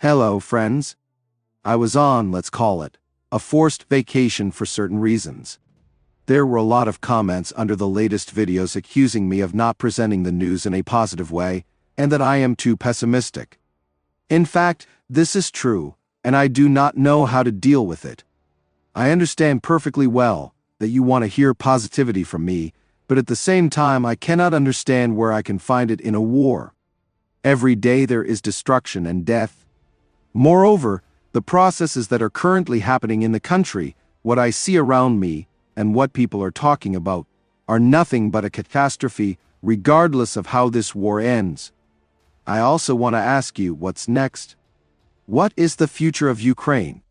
Hello, friends. I was on, let's call it, a forced vacation for certain reasons. There were a lot of comments under the latest videos accusing me of not presenting the news in a positive way, and that I am too pessimistic. In fact, this is true, and I do not know how to deal with it. I understand perfectly well that you want to hear positivity from me, but at the same time I cannot understand where I can find it in a war. Every day there is destruction and death. Moreover, the processes that are currently happening in the country, what I see around me, and what people are talking about, are nothing but a catastrophe, regardless of how this war ends. I also want to ask you, what's next? What is the future of Ukraine?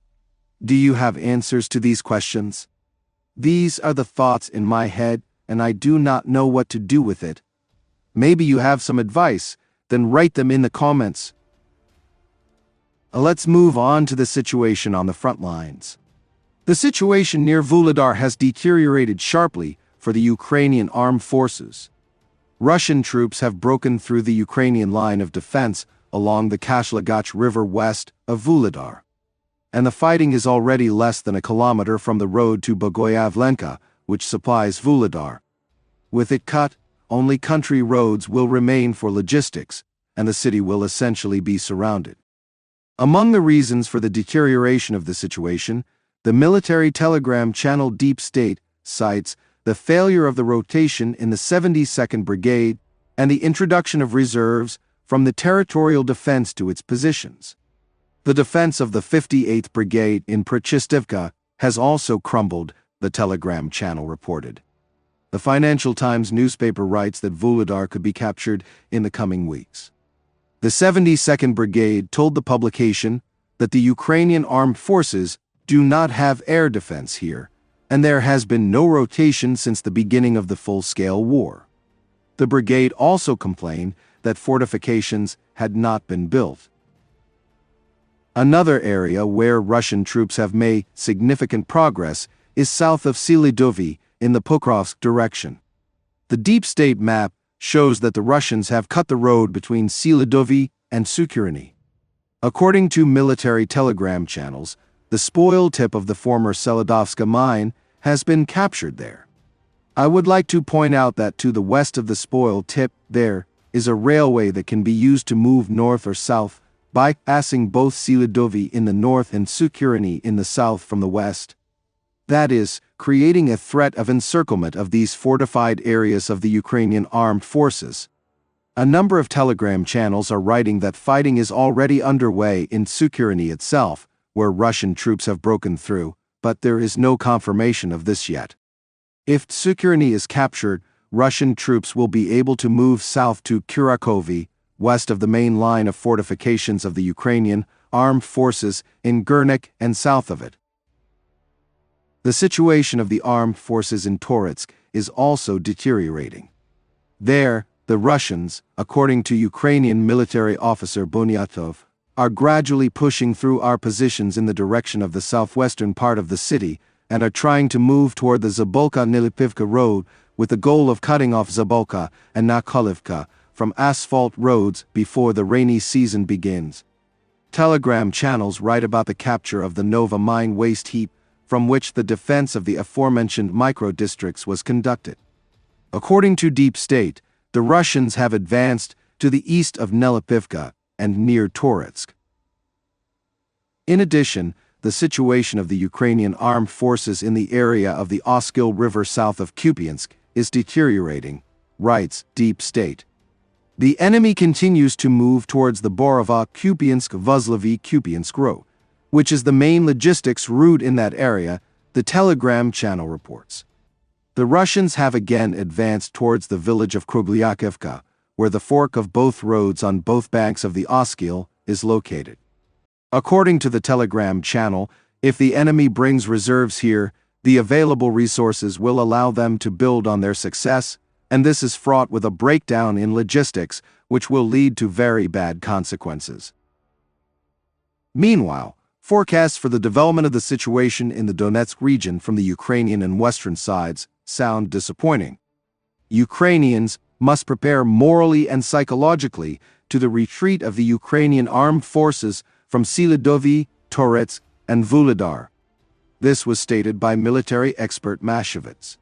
Do you have answers to these questions? These are the thoughts in my head, and I do not know what to do with it. Maybe you have some advice, then write them in the comments. Let's move on to the situation on the front lines. The situation near Vuhledar has deteriorated sharply for the Ukrainian armed forces. Russian troops have broken through the Ukrainian line of defense along the Kruhliakivka River west of Vuhledar. And the fighting is already less than a kilometer from the road to Bohoiavlenka, which supplies Vuhledar. With it cut, only country roads will remain for logistics, and the city will essentially be surrounded. Among the reasons for the deterioration of the situation, the military telegram channel Deep State cites the failure of the rotation in the 72nd Brigade and the introduction of reserves from the territorial defense to its positions. The defense of the 58th Brigade in Kruhliakivka has also crumbled, the telegram channel reported. The Financial Times newspaper writes that Vuhledar could be captured in the coming weeks. The 72nd Brigade told the publication that the Ukrainian armed forces do not have air defense here, and there has been no rotation since the beginning of the full-scale war. The brigade also complained that fortifications had not been built. Another area where Russian troops have made significant progress is south of Selydove in the Pokrovsk direction. The Deep State map shows that the Russians have cut the road between Selydove and Tsukuryne. According to military telegram channels, the spoil tip of the former Selydovska mine has been captured there. I would like to point out that to the west of the spoil tip there is a railway that can be used to move north or south, bypassing both Selydove in the north and Tsukuryne in the south from the west. That is, creating a threat of encirclement of these fortified areas of the Ukrainian armed forces. A number of telegram channels are writing that fighting is already underway in Tsukuryne itself, where Russian troops have broken through, but there is no confirmation of this yet. If Tsukuryne is captured, Russian troops will be able to move south to Kurakhove, west of the main line of fortifications of the Ukrainian armed forces in Donetsk and south of it. The situation of the armed forces in Toretsk is also deteriorating. There, the Russians, according to Ukrainian military officer Bohoiavlenka, are gradually pushing through our positions in the direction of the southwestern part of the city and are trying to move toward the Zabolka-Nilipivka road with the goal of cutting off Zabolka and Kruhliakivka from asphalt roads before the rainy season begins. Telegram channels write about the capture of the Nova mine waste heap from which the defense of the aforementioned micro-districts was conducted. According to Deep State, the Russians have advanced to the east of Nilipivka and near Toretsk. In addition, the situation of the Ukrainian armed forces in the area of the Oskil River south of Kupiansk is deteriorating, writes Deep State. The enemy continues to move towards the Bohoiavlenka-Kupiansk road, which is the main logistics route in that area, the telegram channel reports. The Russians have again advanced towards the village of Kruhliakivka, where the fork of both roads on both banks of the Oskil is located. According to the telegram channel, if the enemy brings reserves here, the available resources will allow them to build on their success, and this is fraught with a breakdown in logistics, which will lead to very bad consequences. Meanwhile, forecasts for the development of the situation in the Donetsk region from the Ukrainian and Western sides sound disappointing. Ukrainians must prepare morally and psychologically to the retreat of the Ukrainian armed forces from Selydove, Toretsk, and Vuhledar. This was stated by military expert Mashevitz.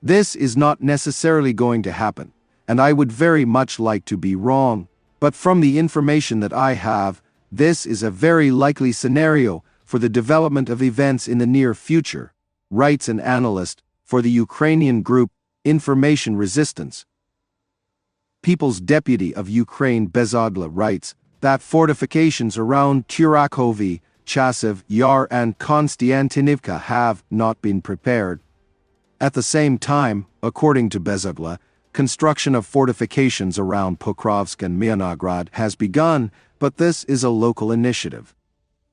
This is not necessarily going to happen, and I would very much like to be wrong, but from the information that I have, this is a very likely scenario for the development of events in the near future, writes an analyst for the Ukrainian group Information Resistance. People's Deputy of Ukraine Bezugla writes that fortifications around Kurakhove, Chasiv Yar and Konstiantynivka have not been prepared. At the same time, according to Bezugla, construction of fortifications around Pokrovsk and Myrnohrad has begun, but this is a local initiative.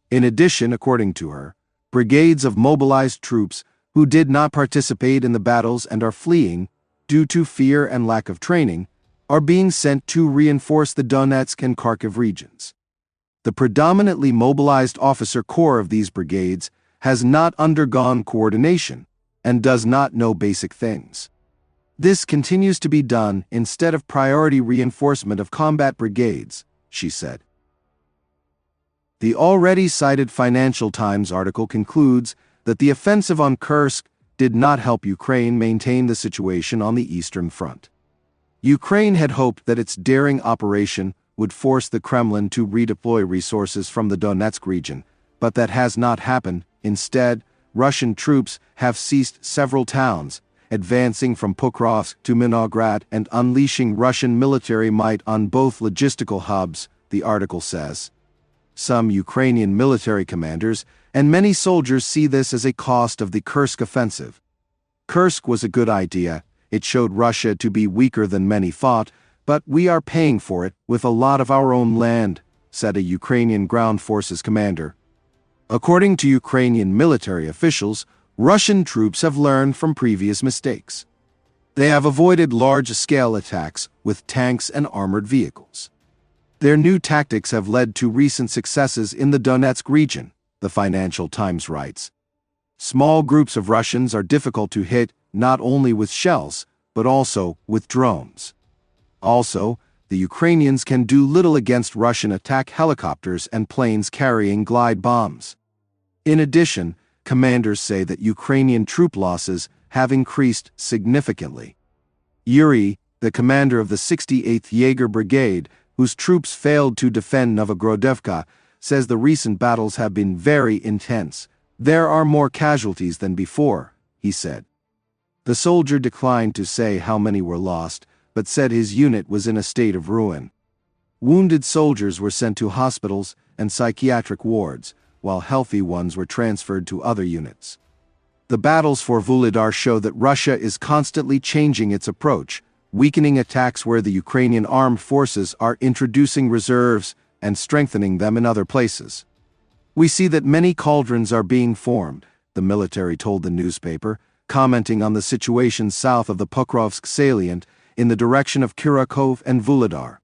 In addition, according to her, brigades of mobilized troops who did not participate in the battles and are fleeing, due to fear and lack of training, are being sent to reinforce the Donetsk and Kharkiv regions. The predominantly mobilized officer corps of these brigades has not undergone coordination and does not know basic things. This continues to be done instead of priority reinforcement of combat brigades, she said. The already cited Financial Times article concludes that the offensive on Kursk did not help Ukraine maintain the situation on the Eastern Front. Ukraine had hoped that its daring operation would force the Kremlin to redeploy resources from the Donetsk region, but that has not happened. Instead, Russian troops have seized several towns, advancing from Pokrovsk to Myrnohrad and unleashing Russian military might on both logistical hubs, the article says. Some Ukrainian military commanders and many soldiers see this as a cost of the Kursk offensive. Kursk was a good idea. It showed Russia to be weaker than many thought, but we are paying for it with a lot of our own land, said a Ukrainian ground forces commander. According to Ukrainian military officials, Russian troops have learned from previous mistakes. They have avoided large-scale attacks with tanks and armored vehicles. Their new tactics have led to recent successes in the Donetsk region, the Financial Times writes. Small groups of Russians are difficult to hit, not only with shells, but also with drones. Also, the Ukrainians can do little against Russian attack helicopters and planes carrying glide bombs. In addition, commanders say that Ukrainian troop losses have increased significantly. Yuri, the commander of the 68th Jaeger Brigade, whose troops failed to defend Novogrodovka, says the recent battles have been very intense. There are more casualties than before, he said. The soldier declined to say how many were lost, but said his unit was in a state of ruin. Wounded soldiers were sent to hospitals and psychiatric wards, while healthy ones were transferred to other units. The battles for Vuhledar show that Russia is constantly changing its approach, weakening attacks where the Ukrainian armed forces are introducing reserves and strengthening them in other places. We see that many cauldrons are being formed, the military told the newspaper, commenting on the situation south of the Pokrovsk salient in the direction of Kurakhove and Vuhledar.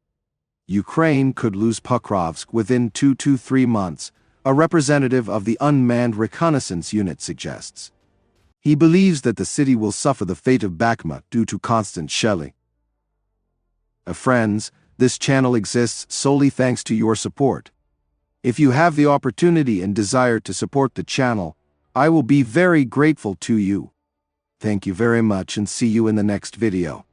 Ukraine could lose Pokrovsk within 2 to 3 months, a representative of the unmanned reconnaissance unit suggests. He believes that the city will suffer the fate of Bakhmut due to constant shelling. Friends, this channel exists solely thanks to your support. If you have the opportunity and desire to support the channel, I will be very grateful to you. Thank you very much and see you in the next video.